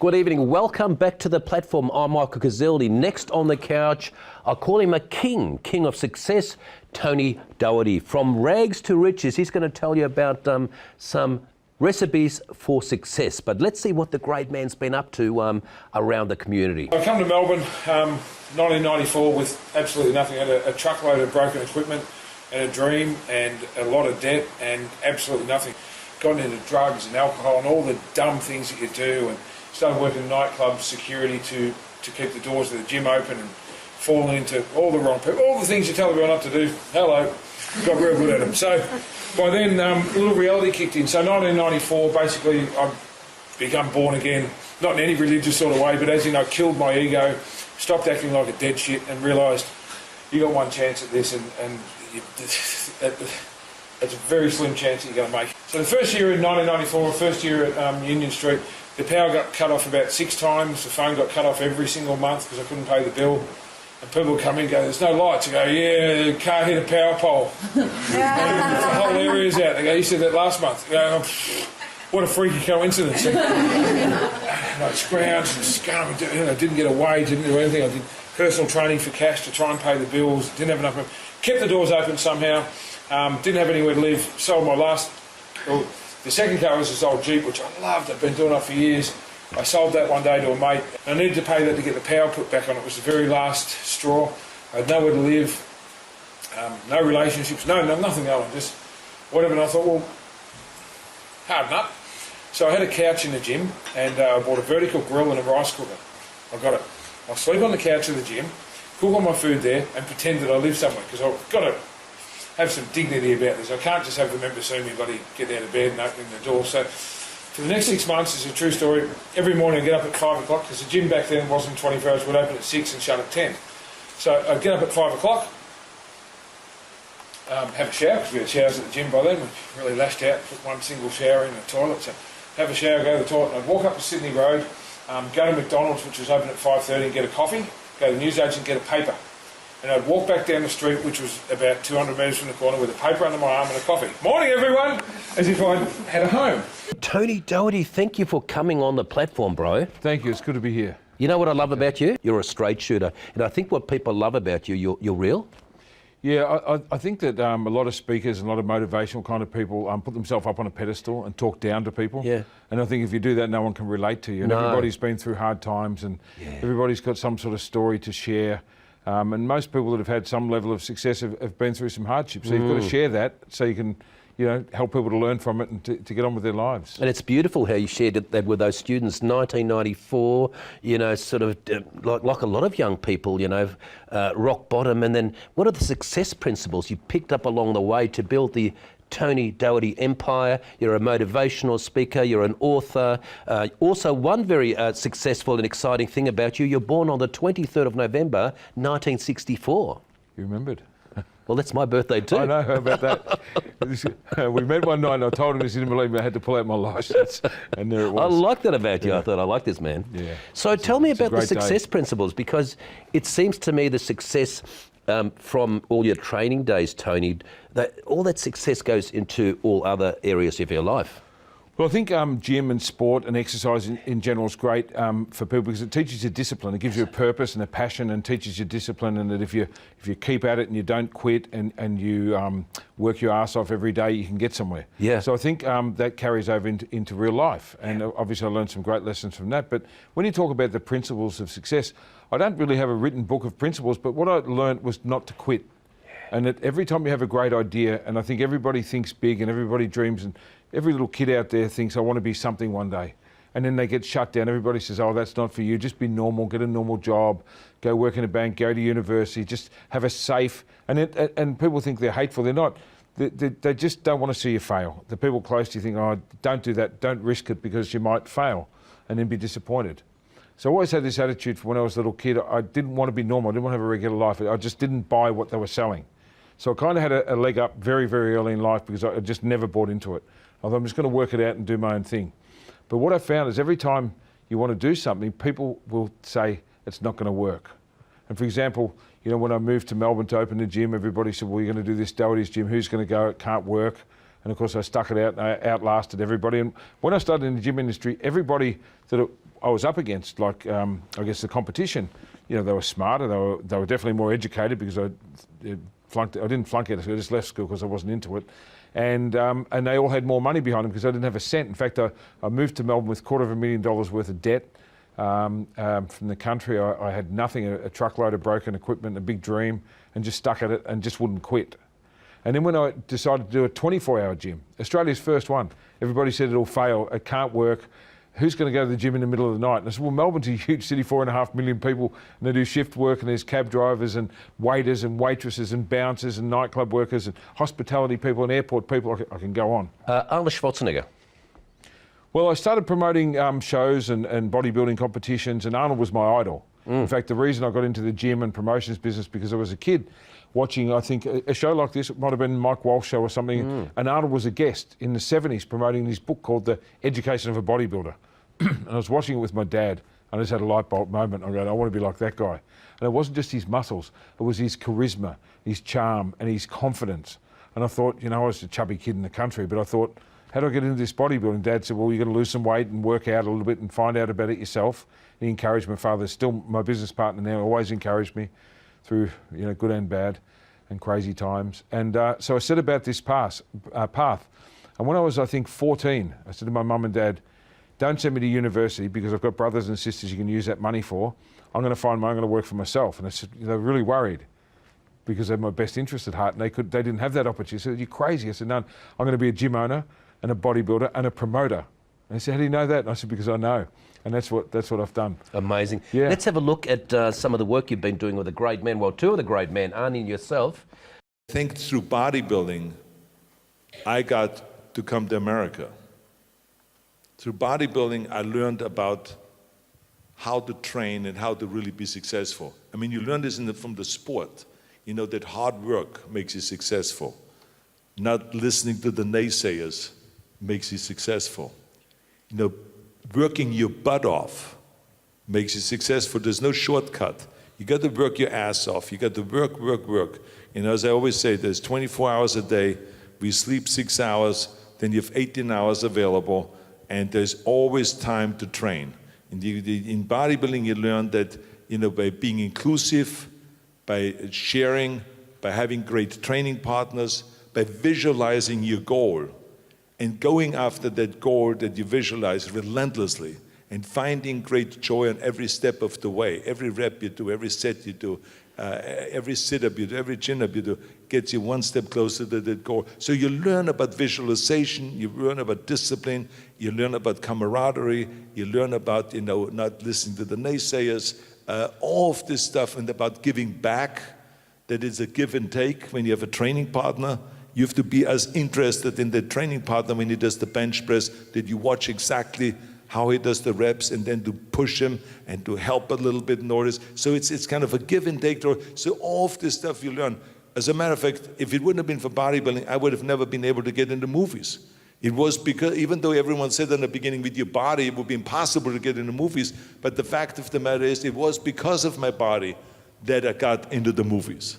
Good evening. Welcome back to the platform. I'm Michael Casildi. Next on the couch, I call him a king of success, Tony Doherty. From rags to riches, he's going to tell you about some recipes for success. But let's see what the great man's been up to around the community. I come to Melbourne 1994 with absolutely nothing. I had a truckload of broken equipment and a dream and a lot of debt and absolutely nothing. Gotten into drugs and alcohol and all the dumb things that you do, and started working in nightclubs, security to keep the doors of the gym open, and fallen into all the wrong people, all the things you tell everyone not to do. Hello, got real good at them. So by then, a little reality kicked in. So 1994, basically, I become born again, not in any religious sort of way, but as in I killed my ego, stopped acting like a dead shit, and realised you got one chance at this, and it's a very slim chance that you're going to make it. So the first year in 1994, first year at Union Street, the power got cut off about 6 times. The phone got cut off every single month because I couldn't pay the bill. And people would come in and go, "There's no lights." I go, "Yeah, the car hit a power pole." And the whole area's out. They go, "You said that last month." I go, "What a freaky coincidence." And I scrounged and scummed. Didn't get a wage, didn't do anything. I did personal training for cash to try and pay the bills. Didn't have enough money. Kept the doors open somehow. Didn't have anywhere to live. Sold my last... Well, the second car was this old Jeep, which I loved. I've been doing it for years. I sold that one day to a mate. I needed to pay that to get the power put back on. It was the very last straw. I had nowhere to live, no relationships, nothing going, just whatever. And I thought, well, hard nut. So I had a couch in the gym, and I bought a vertical grill and a rice cooker. I got it. I'll sleep on the couch of the gym, cook all my food there, and pretend that I live somewhere, because I've got to have some dignity about this. I can't just have the members see me bloody get out of bed and open the door. So for the next 6 months, it's a true story. Every morning I get up at 5 o'clock, because the gym back then wasn't 24 hours, we'd open at 6 and shut at 10. So I'd get up at 5 o'clock, have a shower, because we had showers at the gym by then. We really lashed out, put one single shower in the toilet. So have a shower, go to the toilet, and I'd walk up to Sydney Road, go to McDonald's, which was open at 5:30, and get a coffee, go to the newsagent and get a paper. And I'd walk back down the street, which was about 200 metres from the corner, with a paper under my arm and a coffee. Morning, everyone! As if I'd had a home. Tony Doherty, thank you for coming on the platform, bro. Thank you, it's good to be here. You know what I love about you? You're a straight shooter. And I think what people love about you, you're real. Yeah, I think that a lot of speakers and a lot of motivational kind of people put themselves up on a pedestal and talk down to people. Yeah. And I think if you do that, no one can relate to you. And everybody's been through hard times, and everybody's got some sort of story to share. And most people that have had some level of success have been through some hardship. So you've got to share that so you can, help people to learn from it and to get on with their lives. And it's beautiful how you shared that with those students, 1994, sort of like a lot of young people, rock bottom. And then what are the success principles you picked up along the way to build the Tony Doherty empire? You're a motivational speaker, you're an author. Also, one very successful and exciting thing about you, you're born on the 23rd of November, 1964. You remembered? Well, that's my birthday too. I know, how about that? We met one night and I told him he didn't believe me. I had to pull out my licence, and there it was. I like that about you. I thought, I like this man. Yeah. So tell me about the success principles, because it seems to me the success from all your training days, Tony, that all that success goes into all other areas of your life. Well, I think gym and sport and exercise in general is great for people, because it teaches you discipline. It gives you a purpose and a passion, and teaches you discipline, and that if you keep at it and you don't quit and you work your ass off every day, you can get somewhere. Yeah. So I think that carries over into real life. And obviously I learned some great lessons from that. But when you talk about the principles of success, I don't really have a written book of principles, but what I learned was not to quit. And that every time you have a great idea, and I think everybody thinks big and everybody dreams, and every little kid out there thinks, I want to be something one day. And then they get shut down. Everybody says, oh, that's not for you. Just be normal, get a normal job, go work in a bank, go to university, just have a safe. And people think they're hateful. They're not. They just don't want to see you fail. The people close to you think, oh, don't do that. Don't risk it, because you might fail and then be disappointed. So I always had this attitude from when I was a little kid. I didn't want to be normal. I didn't want to have a regular life. I just didn't buy what they were selling. So I kind of had a leg up very, very early in life, because I just never bought into it. I thought, I'm just going to work it out and do my own thing. But what I found is every time you want to do something, people will say it's not going to work. And for example, when I moved to Melbourne to open the gym, everybody said, well, you're going to do this Doherty's gym. Who's going to go? It can't work. And of course, I stuck it out and I outlasted everybody. And when I started in the gym industry, everybody that I was up against, like I guess the competition, you know, they were smarter. They were definitely more educated because I didn't flunk out of school. I just left school because I wasn't into it. And they all had more money behind them because I didn't have a cent. In fact, I moved to Melbourne with $250,000 worth of debt from the country. I had nothing, a truckload of broken equipment, a big dream, and just stuck at it and just wouldn't quit. And then when I decided to do a 24-hour gym, Australia's first one, everybody said it'll fail, it can't work. Who's going to go to the gym in the middle of the night? And I said, well, Melbourne's a huge city, 4.5 million people, and they do shift work, and there's cab drivers and waiters and waitresses and bouncers and nightclub workers and hospitality people and airport people. I can go on. Arnold Schwarzenegger. Well, I started promoting shows and bodybuilding competitions, and Arnold was my idol. In fact, the reason I got into the gym and promotions business because I was a kid watching, I think, a show like this. It might have been Mike Walsh show or something, and Arnold was a guest in the 70s promoting this book called The Education of a Bodybuilder. And I was watching it with my dad, and I just had a light bulb moment. I go, I want to be like that guy. And it wasn't just his muscles, it was his charisma, his charm, and his confidence. And I thought, you know, I was a chubby kid in the country, but I thought, how do I get into this bodybuilding? Dad said, well, you've got to lose some weight and work out a little bit and find out about it yourself. He encouraged my father, still my business partner now, always encouraged me through, you know, good and bad and crazy times. And so I set about this path. And when I was, I think, 14, I said to my mum and dad, don't send me to university because I've got brothers and sisters you can use that money for. I'm going to find I'm going to work for myself. And they were really worried because they had my best interest at heart, and they didn't have that opportunity. They said, you're crazy. I said, no, I'm going to be a gym owner and a bodybuilder and a promoter. And they said, how do you know that? And I said, because I know. And that's what I've done. Amazing. Yeah. Let's have a look at some of the work you've been doing with the great men. Well, two of the great men, Arnie and yourself. I think through bodybuilding, I got to come to America. Through bodybuilding, I learned about how to train and how to really be successful. I mean, you learn this from the sport. You know that hard work makes you successful. Not listening to the naysayers makes you successful. You know, working your butt off makes you successful. There's no shortcut. You got to work your ass off. You got to work, work, work. You know, as I always say, there's 24 hours a day. We sleep 6 hours, then you have 18 hours available, and there's always time to train. In bodybuilding, you learn that, you know, by being inclusive, by sharing, by having great training partners, by visualizing your goal, and going after that goal that you visualize relentlessly, and finding great joy on every step of the way. Every rep you do, every set you do, every sit-up you do, every chin-up you do, gets you one step closer to that goal. So you learn about visualization, you learn about discipline, you learn about camaraderie, you learn about, you know, not listening to the naysayers, all of this stuff, and about giving back, that it's a give and take. When you have a training partner, you have to be as interested in the training partner when he does the bench press, that you watch exactly how he does the reps, and then to push him and to help a little bit in orders. So it's kind of a give and take. So all of this stuff you learn. As a matter of fact, if it wouldn't have been for bodybuilding, I would have never been able to get into movies. It was because, even though everyone said in the beginning, with your body, it would be impossible to get into movies, but the fact of the matter is, it was because of my body that I got into the movies.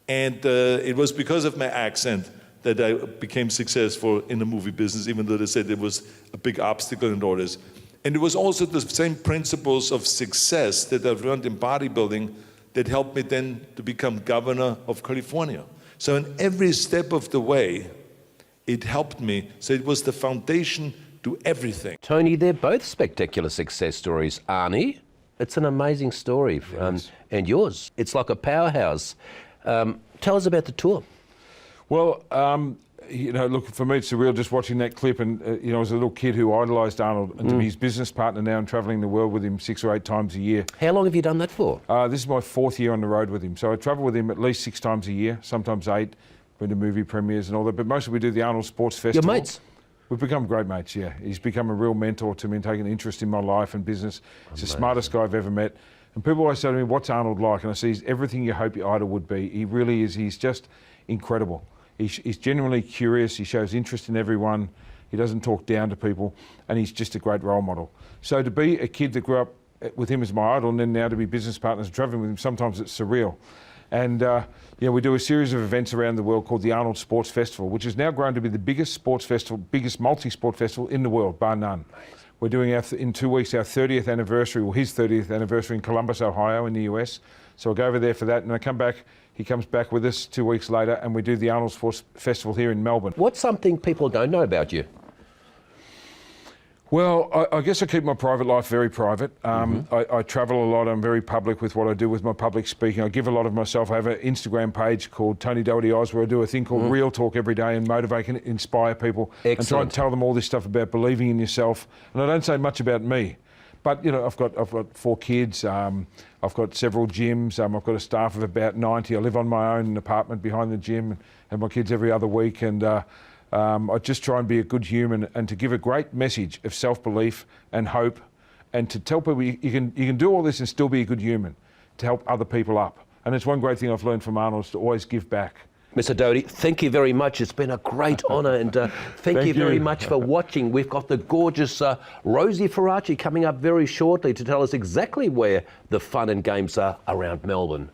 And it was because of my accent that I became successful in the movie business, even though they said it was a big obstacle in orders. And it was also the same principles of success that I've learned in bodybuilding that helped me then to become governor of California. So in every step of the way, it helped me. So it was the foundation to everything. Tony, they're both spectacular success stories. Arnie, it's an amazing story, and yours. It's like a powerhouse. Tell us about the tour. Well, you know, look, for me it's surreal just watching that clip, and you know, as a little kid who idolised Arnold, and to be his business partner now and travelling the world with him 6 or 8 times a year. How long have you done that for? This is my 4th year on the road with him. So I travel with him at least 6 times a year, sometimes 8, been to movie premieres and all that, but mostly we do the Arnold Sports Festival. Your mates? We've become great mates, yeah. He's become a real mentor to me and taken an interest in my life and business. He's the smartest guy I've ever met. And people always say to me, what's Arnold like? And I say, he's everything you hope your idol would be. He really is. He's just incredible. He's genuinely curious. He shows interest in everyone. He doesn't talk down to people. And he's just a great role model. So to be a kid that grew up with him as my idol, and then now to be business partners and traveling with him, sometimes it's surreal. And we do a series of events around the world called the Arnold Sports Festival, which has now grown to be the biggest sports festival, biggest multi-sport festival in the world, bar none. We're doing in 2 weeks our 30th anniversary, or his 30th anniversary in Columbus, Ohio, in the US. So I'll go over there for that, and I come back. He comes back with us 2 weeks later, and we do the Arnold Sports Festival here in Melbourne. What's something people don't know about you? Well, I guess I keep my private life very private. I travel a lot. I'm very public with what I do with my public speaking. I give a lot of myself. I have an Instagram page called Tony Doherty Oz, where I do a thing called Real Talk every day and motivate and inspire people. Excellent. And try and tell them all this stuff about believing in yourself. And I don't say much about me. But, I've got 4 kids. I've got several gyms. I've got a staff of about 90. I live on my own apartment behind the gym and have my kids every other week. And I just try and be a good human and to give a great message of self-belief and hope, and to tell people you can do all this and still be a good human, to help other people up. And it's one great thing I've learned from Arnold, is to always give back. Mr. Doherty, thank you very much. It's been a great honour, and thank you very much for watching. We've got the gorgeous Rosie Faraci coming up very shortly to tell us exactly where the fun and games are around Melbourne.